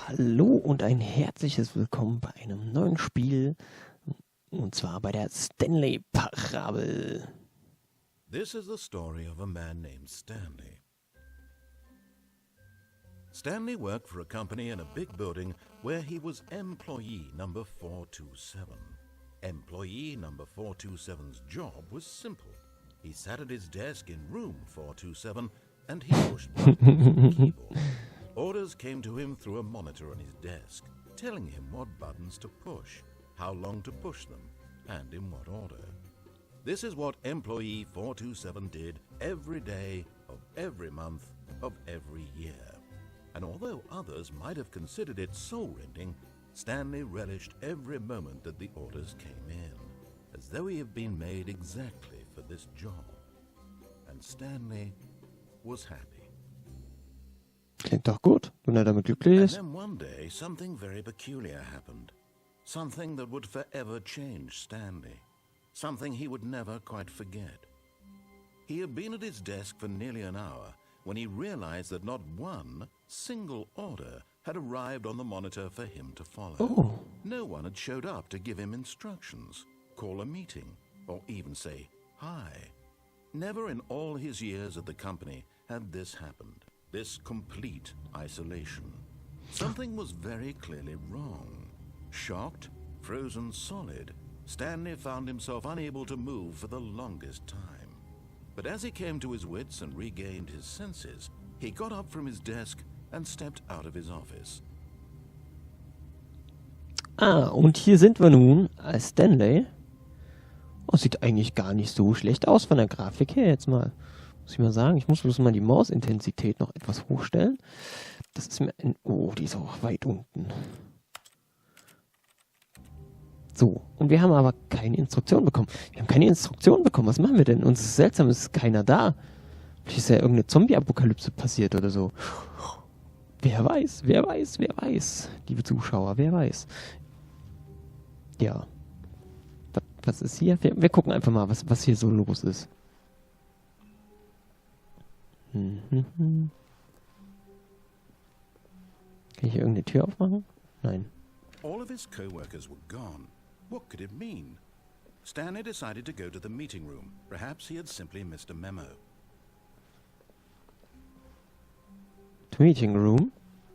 Hallo und ein herzliches Willkommen bei einem neuen Spiel, und zwar bei der Stanley Parable. This is the story of a man named Stanley. Stanley worked for a company in a big building where he was employee number 427. Employee number 427's job was simple. He sat at his desk in room 427 and he pushed buttons on the keyboard. Orders came to him through a monitor on his desk, telling him what buttons to push, how long to push them, and in what order. This is what employee 427 did every day of every month of every year. And although others might have considered it soul-rending, Stanley relished every moment that the orders came in, as though he had been made exactly for this job. And Stanley was happy. Klingt doch gut, wenn damit glücklich And ist. then one day, something very peculiar happened. Something that would forever change Stanley. Something he would never quite forget. He had been at his desk for nearly an hour when he realized that not one single order had arrived on the monitor for him to follow. Oh. No one had showed up to give him instructions, call a meeting, or even say hi. Never in all his years at the company had this happened. This complete isolation. Something was very clearly wrong. Shocked, frozen solid, Stanley found himself unable to move for the longest time. But as he came to his wits and regained his senses, he got up from his desk and stepped out of his office. Und hier sind wir nun als Stanley. Oh, sieht eigentlich gar nicht so schlecht aus von der Grafik her jetzt mal. Muss ich mal sagen, ich muss bloß mal die Mausintensität noch etwas hochstellen. Das ist mir oh, die ist auch weit unten. So, und wir haben aber keine Instruktion bekommen. Wir haben keine Instruktion bekommen. Was machen wir denn? Uns ist seltsam, es ist keiner da. Vielleicht ist ja irgendeine Zombie-Apokalypse passiert oder so. Wer weiß, wer weiß, wer weiß. Liebe Zuschauer, wer weiß. Ja. Was ist hier? Wir gucken einfach mal, was hier so los ist. Kann ich hier irgendeine Tür aufmachen? Nein. All of his co-workers were gone. What could it mean? Stanley decided to go to the meeting room. Perhaps he had simply missed a memo. Meeting Room?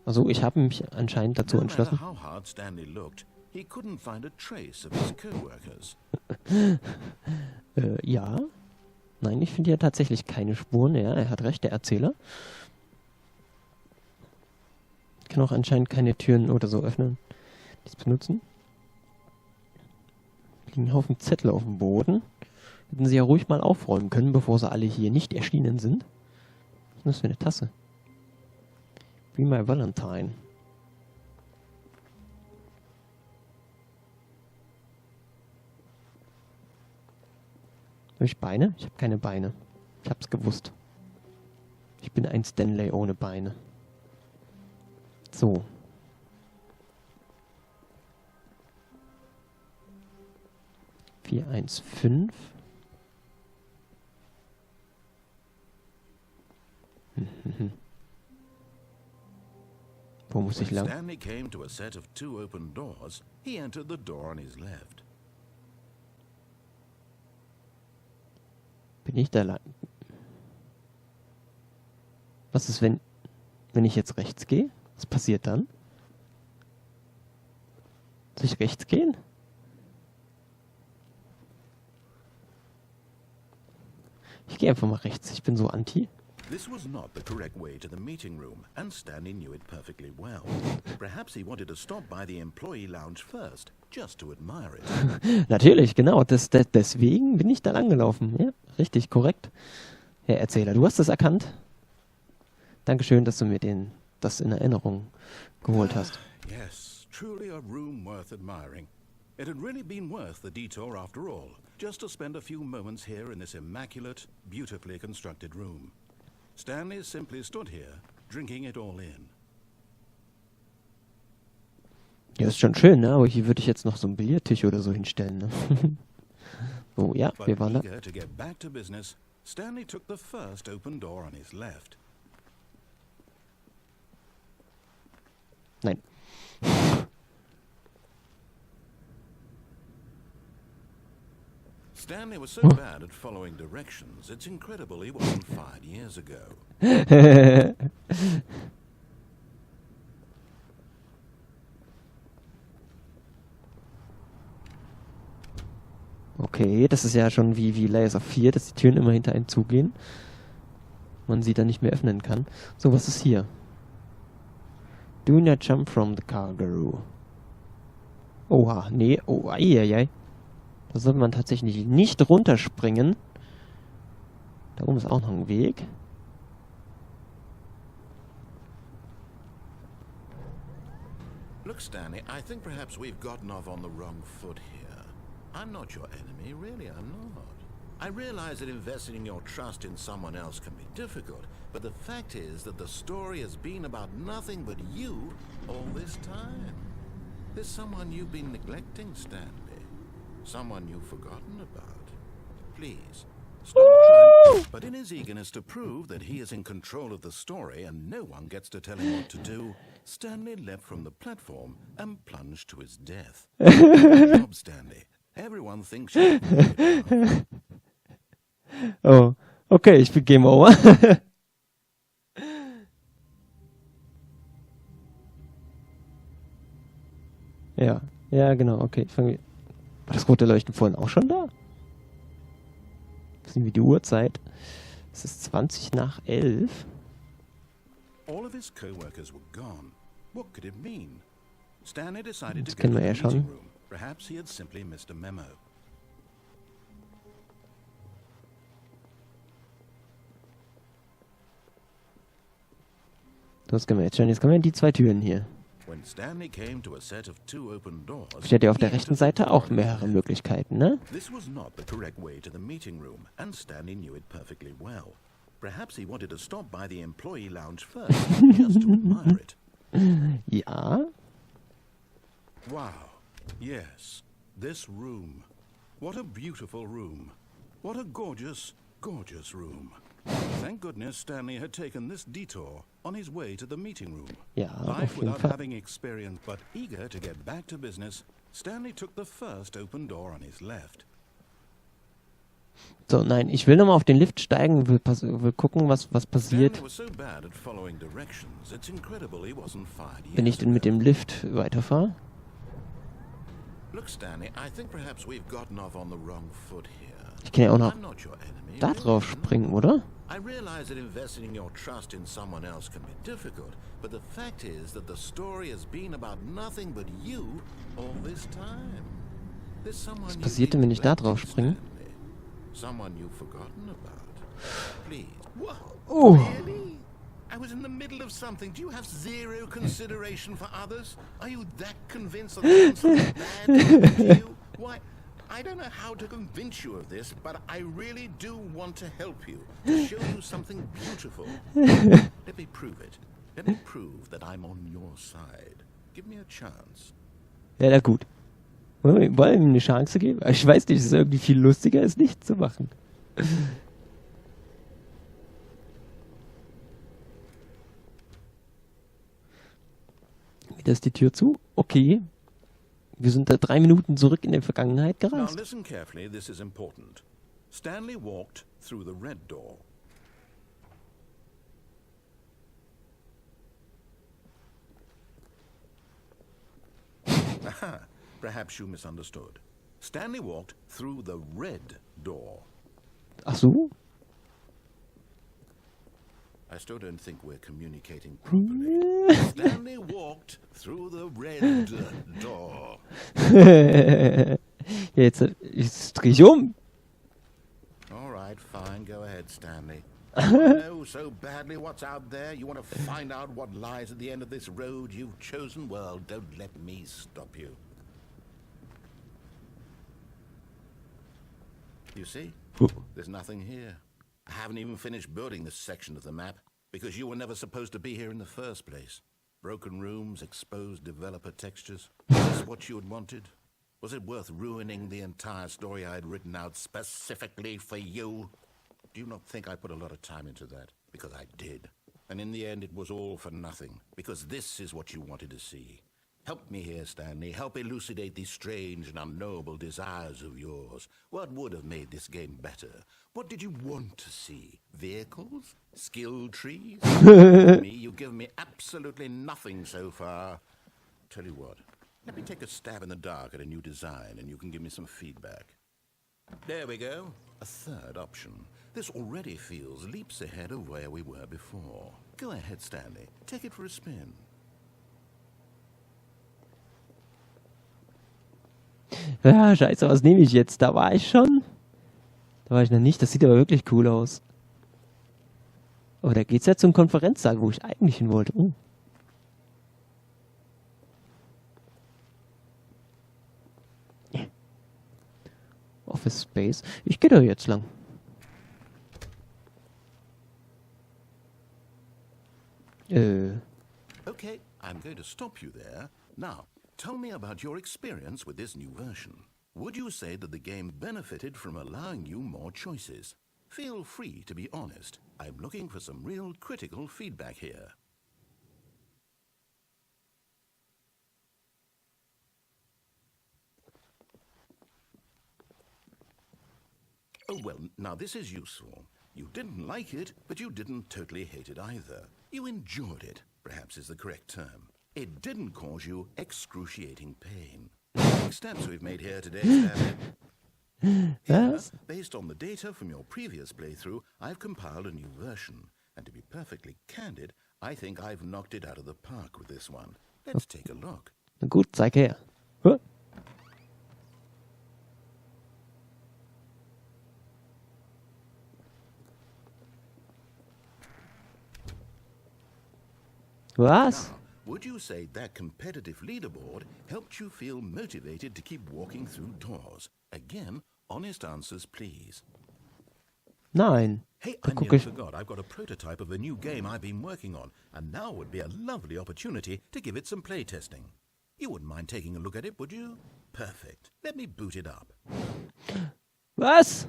Also ich habe mich anscheinend dazu entschlossen. No matter how hard Stanley looked, he couldn't find a trace of his co-workers. Ja. Nein, ich finde hier tatsächlich keine Spuren. Ja, er hat recht, der Erzähler. Ich kann auch anscheinend keine Türen oder so öffnen. Nichts benutzen. Liegen ein Haufen Zettel auf dem Boden. Hätten sie ja ruhig mal aufräumen können, bevor sie alle hier nicht erschienen sind. Was ist das für eine Tasse? Be my Valentine. Habe ich Beine? Ich habe keine Beine. Ich hab's gewusst. Ich bin ein Stanley ohne Beine. So. Vier, 1, 5. Wo muss ich lang? Stanley came to a set of 2 open doors. He entered the door on his left. Bin ich da lang? Was ist, wenn ich jetzt rechts gehe? Was passiert dann? Soll ich rechts gehen? Ich gehe einfach mal rechts. Ich bin so anti. This was not the correct way to the meeting room, and Stanley knew it perfectly well. Perhaps he wanted to stop by the employee lounge first, just to admire it. Natürlich, genau. Deswegen bin ich da langgelaufen. Ja, richtig, korrekt. Herr Erzähler, du hast es erkannt. Dankeschön, dass du mir das in Erinnerung geholt hast. Yes, truly a room worth admiring. It had really been worth the detour after all, just to spend a few moments here in this immaculate, beautifully constructed room. Stanley simply stood here, drinking it all in. Ja, ist schon schön, ne? Aber hier würde ich jetzt noch so einen Billardtisch oder so hinstellen, ne? So, ja, wir waren da. Eager to get back to business, Stanley took the first open door on his left. Nein. Stanley was so bad at following directions, it's incredible he wasn't fired years ago. Okay, das ist ja schon wie Layers of Fear, dass die Türen immer hinter einen zugehen. Man sie dann nicht mehr öffnen kann. So, was ist hier? Do not jump from the cargo. Oha, nee, oh, eieiei. Da sollte man tatsächlich nicht runterspringen. Da oben ist auch noch ein Weg. Look, Stanley, I think perhaps we've gotten off on the wrong foot here. I'm not your enemy, really, I'm not. I realize that investing your trust in someone else can be difficult, but the fact is that the story has been about nothing but you all this time. There's someone you've been neglecting, Stanley. Someone you've forgotten about. Please, stop trying. But in his eagerness to prove that he is in control of the story and no one gets to tell him what to do, Stanley leapt from the platform and plunged to his death. Good job, Stanley. Everyone thinks you. Oh, okay, ich bin Game Over. Ja, ja, genau, okay. War das rote Leuchten vorhin auch schon da? Das ist wie die Uhrzeit. Es ist 20 nach 11. All of his co-workers were gone. What could it mean? Stanley decided Das to go kennen to wir the ja meeting schon. room. Perhaps he had simply missed a memo. Das können wir jetzt schon. Jetzt kommen wir in die zwei Türen hier. When Stanley came to a set of two open doors, Steht ja auf der he rechten entered the Seite door auch on his mehrere left. Möglichkeiten, ne? This was not the correct way to the meeting room, and Stanley knew it perfectly well. Perhaps he wanted to stop by the employee lounge first, just to admire it. Ja. Wow. Yes. This room. What a beautiful room. What a gorgeous, gorgeous room. Thank goodness Stanley had taken this detour on his way to the meeting room. Ja, Life auf jeden without Fall. having experience, but eager to get back to business, Stanley took the first open door on his left. So, nein, ich will nochmal auf den Lift steigen, will gucken, was passiert, Stanley was so bad at following directions, it's incredible he wasn't fired wenn ich years denn mit ago. dem Lift weiterfahre. Look, Stanley, I think perhaps we've gotten off on the wrong foot here. Ich kann ja auch noch I'm not your enemy. da drauf springen, oder? I realize that investing your trust in someone else can be difficult, but the fact is that the story has been about nothing but you all this time. There's someone Was you've passiert denn, been wenn ich da neglecting, drauf springe? Stanley. Someone you've forgotten about. Please. What? Oh. Really? I was in the middle of something. Do you have zero consideration for others? Are you that convinced that I've done something bad to you? Why? I don't know how to convince you of this, but I really do want to help you, to show you something beautiful. Let me prove it. Let me prove that I'm on your side. Give me a chance. Ja, na gut. Wollen wir ihm eine Chance geben? Ich weiß nicht, es ist irgendwie viel lustiger, es nicht zu machen. Wieder ist die Tür zu. Okay. Wir sind da 3 Minuten zurück in der Vergangenheit Now gereist. listen carefully, this is important. Stanley walked through the red door. Aha, perhaps you misunderstood. Stanley walked through the red door. Ach so? I still don't think we're communicating properly. Stanley walked through the red door. Jetzt dreh ich um. All right, fine. Go ahead, Stanley. You know so badly what's out there. You want to find out what lies at the end of this road you've chosen? Well, don't let me stop you. You see? There's nothing here. I haven't even finished building this section of the map because you were never supposed to be here in the first place. Broken rooms, exposed developer textures. Was this what you had wanted? Was it worth ruining the entire story I had written out specifically for you? Do you not think I put a lot of time into that? Because I did. And in the end, it was all for nothing. Because this is what you wanted to see. Help me here, Stanley. Help elucidate these strange and unknowable desires of yours. What would have made this game better? What did you want to see? Vehicles? Skill trees? You've given me absolutely nothing so far. Tell you what, let me take a stab in the dark at a new design and you can give me some feedback. There we go. A third option. This already feels leaps ahead of where we were before. Go ahead, Stanley. Take it for a spin. Ja, scheiße, was nehme ich jetzt? Da war ich schon. Da war ich noch nicht. Das sieht aber wirklich cool aus. Oh, da geht's ja zum Konferenzsaal, wo ich eigentlich hin wollte. Oh. Office Space. Ich gehe da jetzt lang. Okay, I'm going to stop you there. Now, tell me about your experience with this new version. Would you say that the game benefited from allowing you more choices? Feel free to be honest. I'm looking for some real critical feedback here. Oh, well, now this is useful. You didn't like it, but you didn't totally hate it either. You enjoyed it, perhaps is the correct term. It didn't cause you excruciating pain. Big steps we've made here today, Stanley. Here, based on the data from your previous playthrough, I've compiled a new version. And to be perfectly candid, I think I've knocked it out of the park with this one. Let's take a look. Na gut, zeig her. Huh? Was? Now, would you say that competitive leaderboard helped you feel motivated to keep walking through doors? Again, honest answers, please. Nein. Hey, I nearly forgot. I've got a prototype of a new game I've been working on, and now would be a lovely opportunity to give it some playtesting. You wouldn't mind taking a look at it, would you? Perfect. Let me boot it up. Was?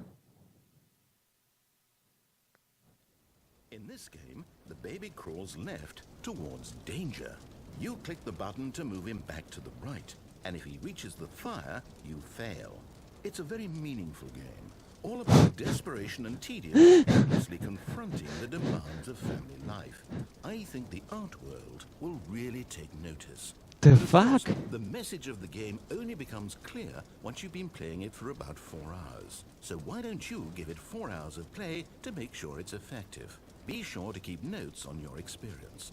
In this game, the baby crawls left towards danger. You click the button to move him back to the right, and if he reaches the fire, you fail. It's a very meaningful game, all about desperation and tedium, endlessly confronting the demands of family life. I think the art world will really take notice. The fuck? The message of the game only becomes clear once you've been playing it for about 4 hours. So why don't you give it 4 hours of play to make sure it's effective? Be sure to keep notes on your experience.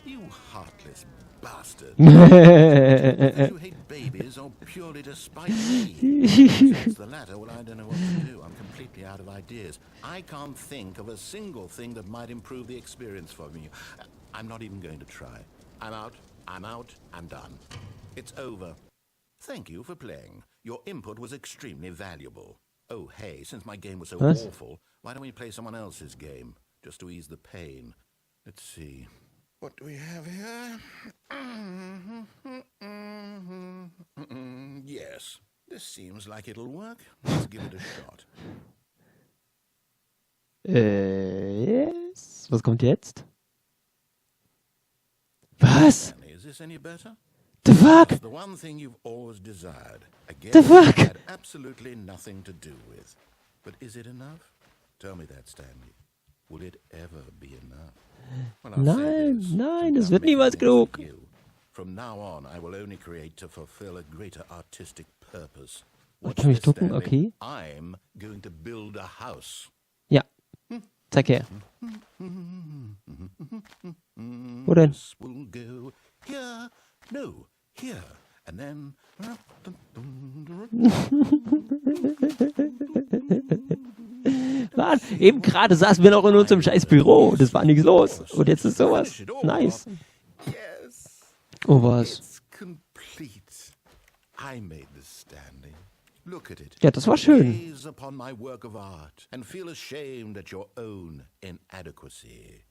You heartless bastard. You hate babies or purely to spite me? If it's the latter, well, I don't know what to do. I'm completely out of ideas. I can't think of a single thing that might improve the experience for me. I'm not even going to try. I'm out, I'm done. It's over. Thank you for playing. Your input was extremely valuable. Oh, hey, since my game was so awful, why don't we play someone else's game, just to ease the pain? Let's see. What do we have here? Yes, this seems like it'll work. Let's give it a shot. Yes. Was kommt jetzt? Was? Is this any better? The fuck? It's the one thing you've always desired. Again, The fuck? it had absolutely nothing to do with. But is it enough? Tell me that, Stanley. Will it ever be enough? Well, I'll say this, Nein, to das wird make niemals things with genug. you. From now on, I will only create to fulfill a greater artistic purpose. Ich Watch kann mich this, ducken, Stanley. okay. I'm going to build a house. Ja. Zeig her. Wo denn? This will go here. No, here. And then... Mann, eben gerade saßen wir noch in unserem scheiß Büro. Das war nichts los. Und jetzt ist sowas. Nice. Yes. Oh, was? It's complete. I made this, Stanley. Look at it. Ja, das war schön. Gaze upon my work of art and feel ashamed at your own inadequacy.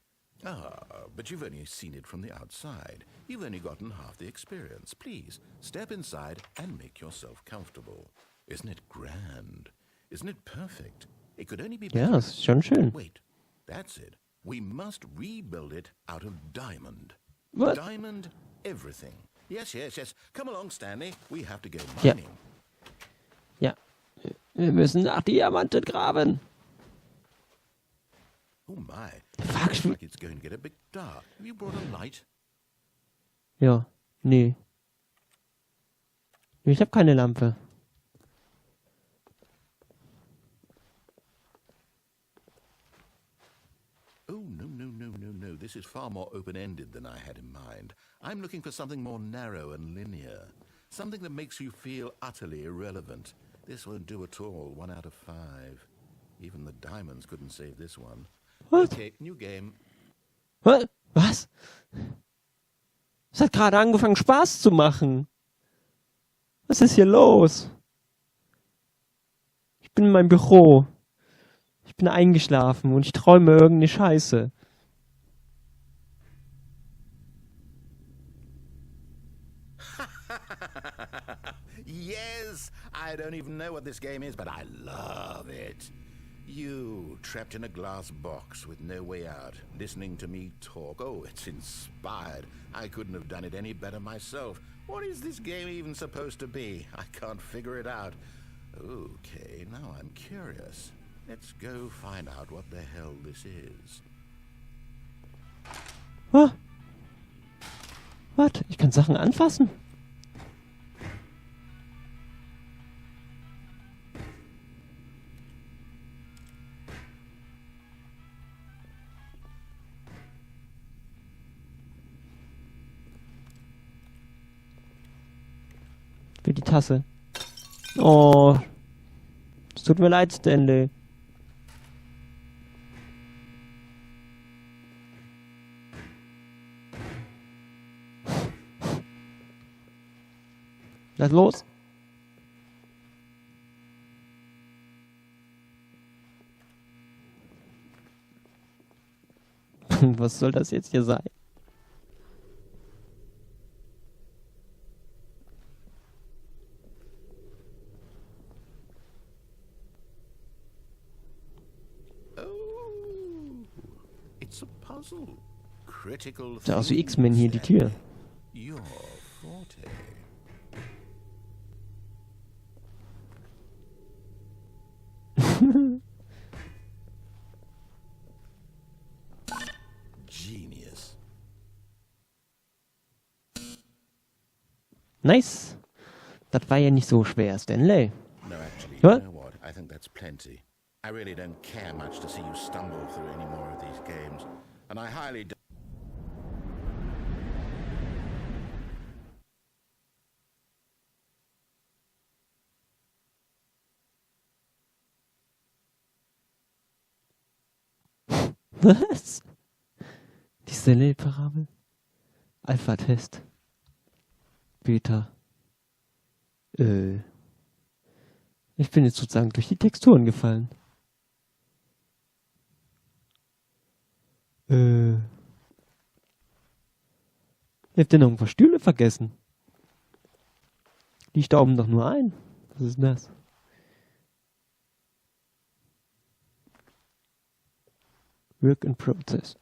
Ah, but you've only seen it from the outside. You've only gotten half the experience. Please, step inside and make yourself comfortable. Isn't it grand? Isn't it perfect? It could only be better. Ja, das ist schon schön. Wait, that's it. We must rebuild it out of diamond. What? Diamond everything. Yes, yes, yes. Come along, Stanley. We have to go Ja. mining. Ja. Wir müssen nach Diamanten graben. Oh my. Fuck. Looks like it's going to get a bit dark. Have you brought a light? Ja. Nee. Ich habe keine Lampe. Oh, no, no, no, no, no. This is far more open-ended than I had in mind. I'm looking for something more narrow and linear. Something that makes you feel utterly irrelevant. This won't do at all. 1 out of 5. Even the diamonds couldn't save this one. What? Okay, new game. Was? Es hat gerade angefangen, Spaß zu machen. Was ist hier los? Ich bin in meinem Büro. Ich bin eingeschlafen und ich träume irgendeine Scheiße. Yes! I don't even know what this game is, but I love it. You, trapped in a glass box with no way out, listening to me talk. Oh, it's inspired. I couldn't have done it any better myself. What is this game even supposed to be? I can't figure it out. Okay, now I'm curious. Let's go find out what the hell this is. Was? Ich kann Sachen anfassen? Für die Tasse. Oh. Es tut mir leid, Stanley. Lass los. Was soll das jetzt hier sein? It's a puzzle. Critical. Sieht aus wie X-Men hier, die Tür. Your forte. Genius. Nice. Das war ja nicht so schwer, Stanley. No, actually, you What? know what? I think that's plenty. I really don't care much to see you stumble through any more of these games. And I highly doubt. Was? Die Stanley Parabel? Alpha-Test. Beta. Ich bin jetzt sozusagen durch die Texturen gefallen. Ihr habt denn irgendwo Stühle vergessen? Die stauben doch nur ein. Was ist denn das? Work in Process.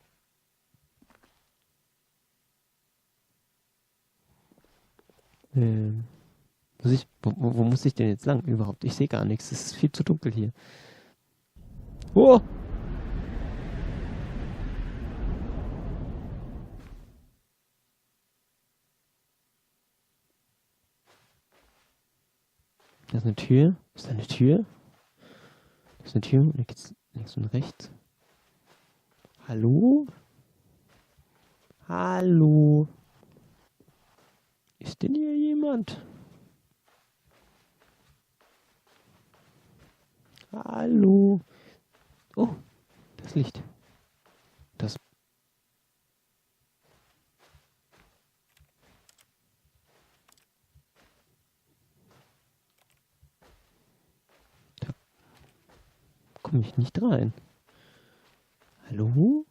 Wo muss ich denn jetzt lang überhaupt? Ich sehe gar nichts. Es ist viel zu dunkel hier. Oh! Da ist eine Tür. Ist da eine Tür? Da ist eine Tür und da geht's links und rechts. Hallo? Hallo? Ist denn hier jemand? Hallo? Oh, das Licht. Das. Da komme ich nicht rein. Hallo?